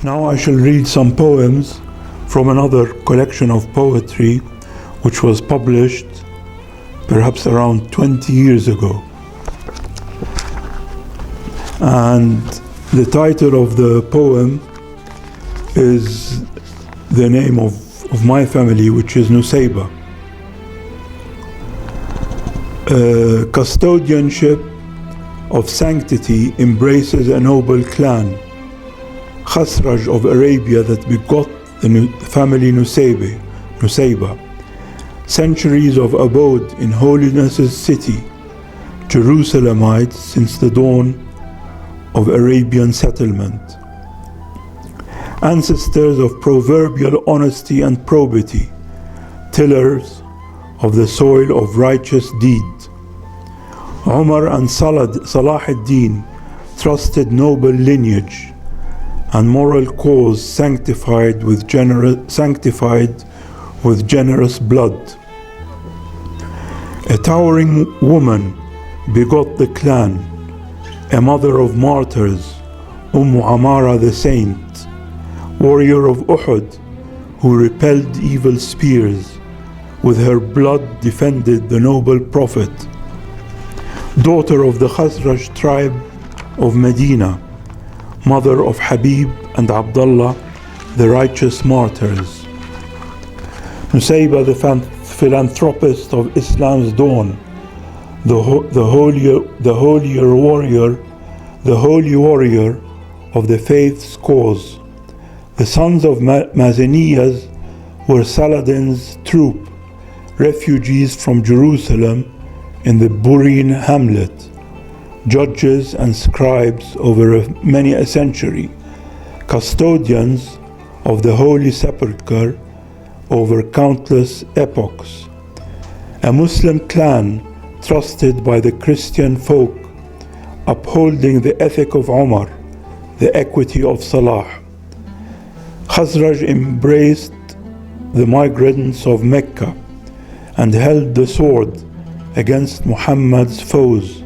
Now I shall read some poems from another collection of poetry which was published perhaps around 20 years ago. And the title of the poem is the name of my family, which is Nuseiba. Custodianship of sanctity embraces a noble clan, Khazraj of Arabia, that begot the family Nuseiba. Centuries of abode in holiness's city, Jerusalemites since the dawn of Arabian settlement. Ancestors of proverbial honesty and probity, tillers of the soil of righteous deed. Umar and Salah ad-Din trusted noble lineage and moral cause sanctified with generous blood. A towering woman begot the clan, a mother of martyrs, Amara the saint, warrior of Uhud, who repelled evil spears, with her blood defended the noble prophet. Daughter of the Khazraj tribe of Medina, mother of Habib and Abdullah, the righteous martyrs. Nuseiba, the philanthropist of Islam's dawn, the holy warrior of the faith's cause. The sons of Mazaniyas were Saladin's troop, refugees from Jerusalem in the Burin hamlet, judges and scribes over many a century, custodians of the Holy Sepulchre over countless epochs. A Muslim clan trusted by the Christian folk, upholding the ethic of Umar, the equity of Salah. Khazraj embraced the migrants of Mecca and held the sword against Muhammad's foes.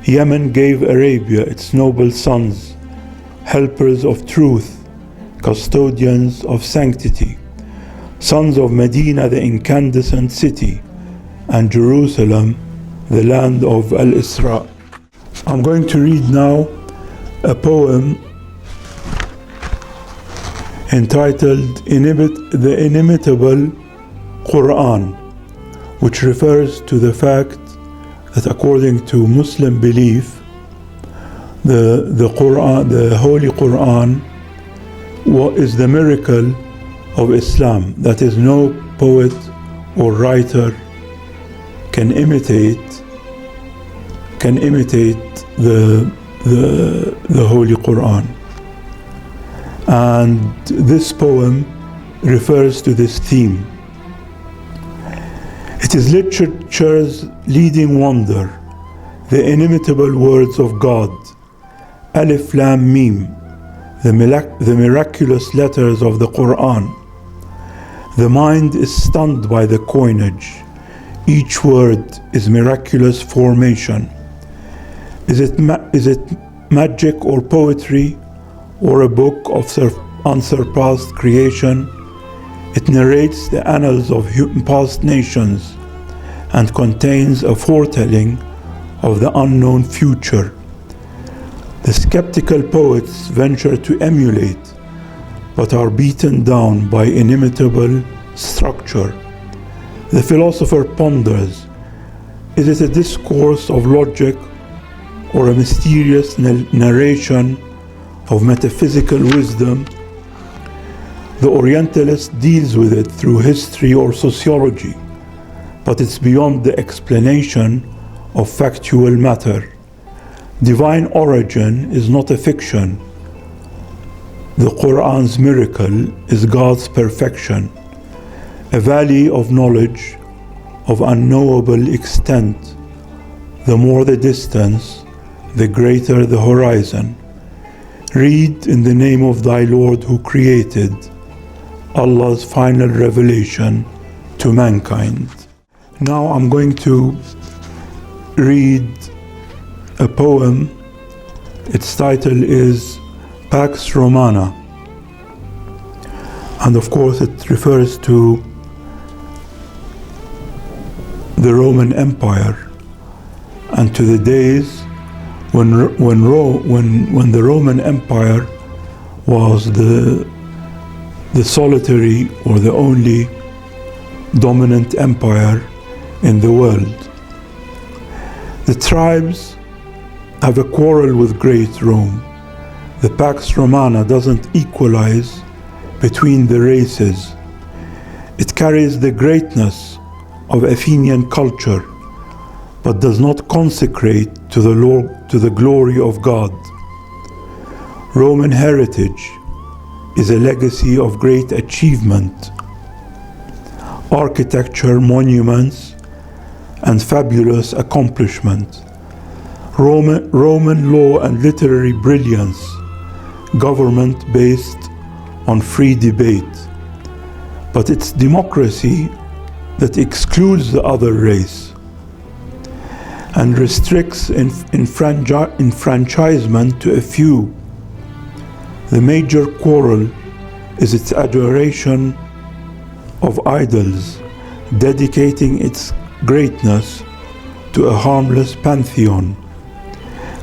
Yemen gave Arabia its noble sons, helpers of truth, custodians of sanctity, sons of Medina, the incandescent city, and Jerusalem, the land of Al-Isra. I'm going to read now a poem entitled The Inimitable Quran, which refers to the fact that according to Muslim belief, the Quran, the Holy Quran, is the miracle of Islam. That is, no poet or writer can imitate the Holy Quran. And this poem refers to this theme. It is literature's leading wonder, the inimitable words of God, Alif Lam Mim, the miraculous letters of the Quran. The mind is stunned by the coinage. Each word is miraculous formation. Is it magic or poetry, or a book of unsurpassed creation? It narrates the annals of past nations and contains a foretelling of the unknown future. The skeptical poets venture to emulate, but are beaten down by inimitable structure. The philosopher ponders, is it a discourse of logic or a mysterious narration of metaphysical wisdom? The Orientalist deals with it through history or sociology, but it's beyond the explanation of factual matter. Divine origin is not a fiction. The Quran's miracle is God's perfection, a valley of knowledge of unknowable extent. The more the distance, the greater the horizon. Read in the name of thy Lord who created, Allah's final revelation to mankind. Now I'm going to read a poem. Its title is Pax Romana, And of course it refers to the Roman Empire and to the days when the Roman Empire was the solitary or the only dominant empire in the world. The tribes have a quarrel with Great Rome. The Pax Romana doesn't equalize between the races. It carries the greatness of Athenian culture, but does not consecrate to the glory of God. Roman heritage is a legacy of great achievement, architecture, monuments, and fabulous accomplishment. Roman law and literary brilliance, government based on free debate, but it's democracy that excludes the other race and restricts enfranchisement to a few. The major quarrel is its adoration of idols, dedicating its greatness to a harmless pantheon,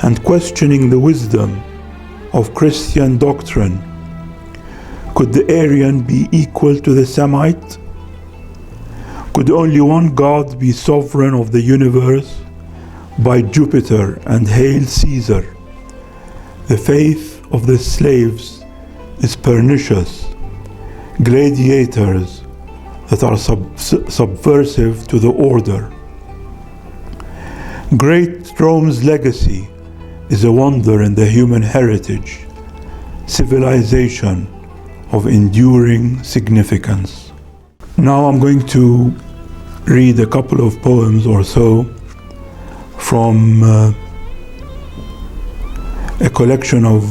and questioning the wisdom of Christian doctrine. Could the Aryan be equal to the Semite? Could only one God be sovereign of the universe? By Jupiter and Hail Caesar! The faith of the slaves is pernicious, gladiators that are subversive to the order. Great Rome's legacy is a wonder in the human heritage, civilization of enduring significance. Now I'm going to read a couple of poems or so from a collection of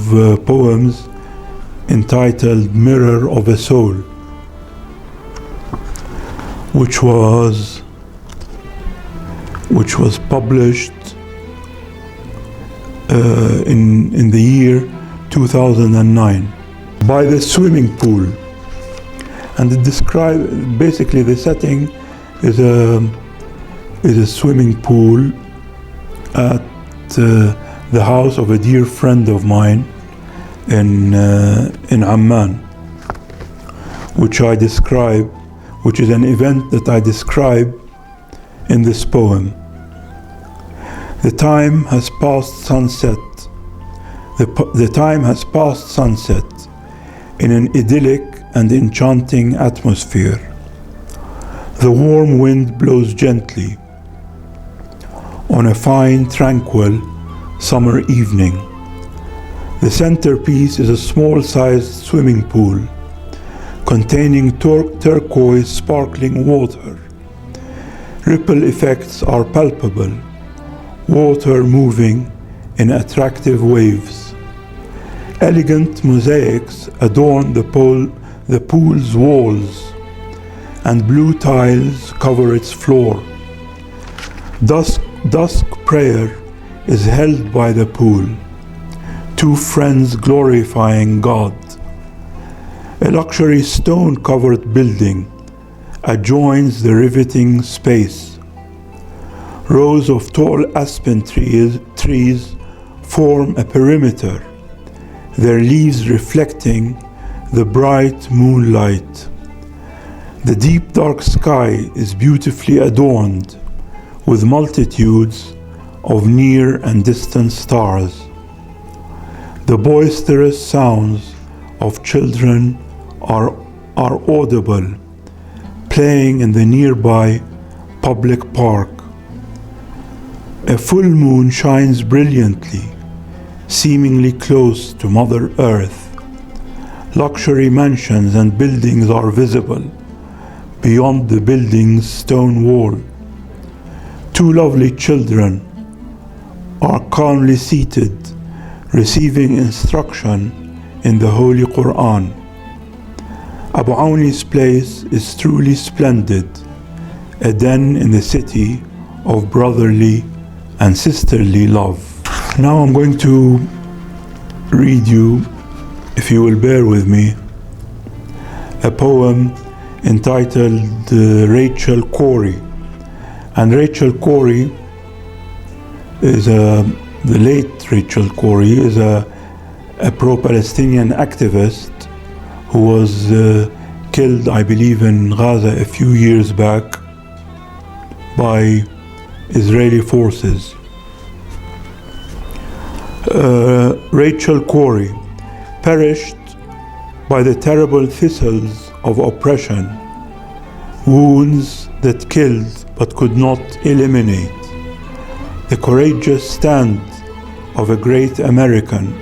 poems entitled Mirror of a Soul, which was published in the year 2009 by the swimming pool. And it describes, basically the setting is a swimming pool at the house of a dear friend of mine in Amman, which I describe, which is an event that I describe in this poem. The time has passed sunset. The time has passed sunset in an idyllic and enchanting atmosphere. The warm wind blows gently on a fine, tranquil summer evening. The centerpiece is a small-sized swimming pool containing turquoise sparkling water. Ripple effects are palpable, water moving in attractive waves. Elegant mosaics adorn the pool's walls, and blue tiles cover its floor. Dusk prayer is held by the pool, two friends glorifying God. A luxury stone-covered building adjoins the riveting space. Rows of tall aspen trees form a perimeter, their leaves reflecting the bright moonlight. The deep dark sky is beautifully adorned with multitudes of near and distant stars. The boisterous sounds of children are audible, playing in the nearby public park. A full moon shines brilliantly, seemingly close to Mother Earth. Luxury mansions and buildings are visible beyond the building's stone wall. Two lovely children are calmly seated, receiving instruction in the Holy Quran. Abu Auni's place is truly splendid, a den in the city of brotherly and sisterly love. Now I'm going to read you, if you will bear with me, a poem entitled Rachel Corrie. And Rachel Corrie is the late Rachel Corrie is a pro-Palestinian activist who was killed, I believe, in Gaza a few years back by Israeli forces. Rachel Corrie perished by the terrible thistles of oppression, wounds that killed but could not eliminate. The courageous stand of a great American,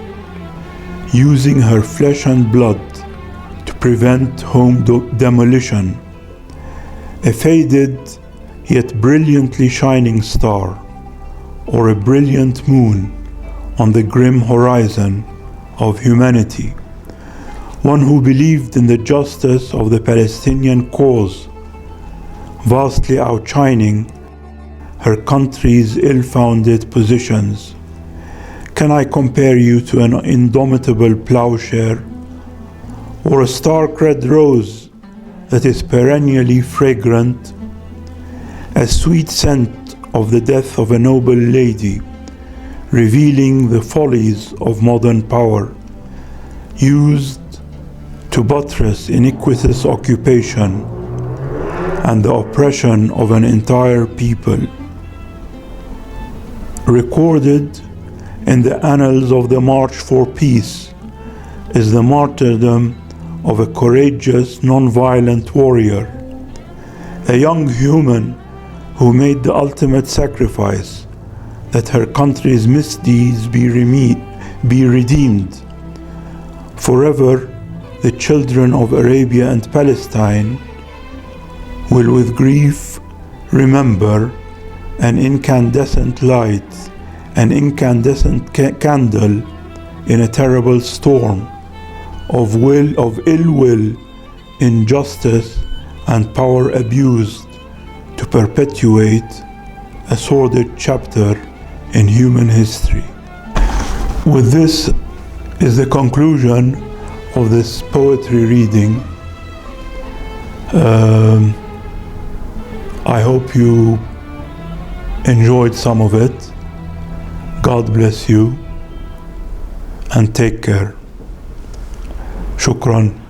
using her flesh and blood to prevent home demolition. A faded yet brilliantly shining star, or a brilliant moon on the grim horizon of humanity. One who believed in the justice of the Palestinian cause, vastly outshining her country's ill-founded positions. Can I compare you to an indomitable plowshare, or a stark red rose that is perennially fragrant, a sweet scent of the death of a noble lady, revealing the follies of modern power, used to buttress iniquitous occupation and the oppression of an entire people. Recorded in the annals of the March for Peace is the martyrdom of a courageous, non-violent warrior, a young human who made the ultimate sacrifice that her country's misdeeds be redeemed. Forever, the children of Arabia and Palestine will with grief remember an incandescent light, an incandescent candle in a terrible storm of ill will, injustice, and power abused to perpetuate a sordid chapter in human history. With this is the conclusion of this poetry reading. I hope you enjoyed some of it. God bless you and take care. Shukran.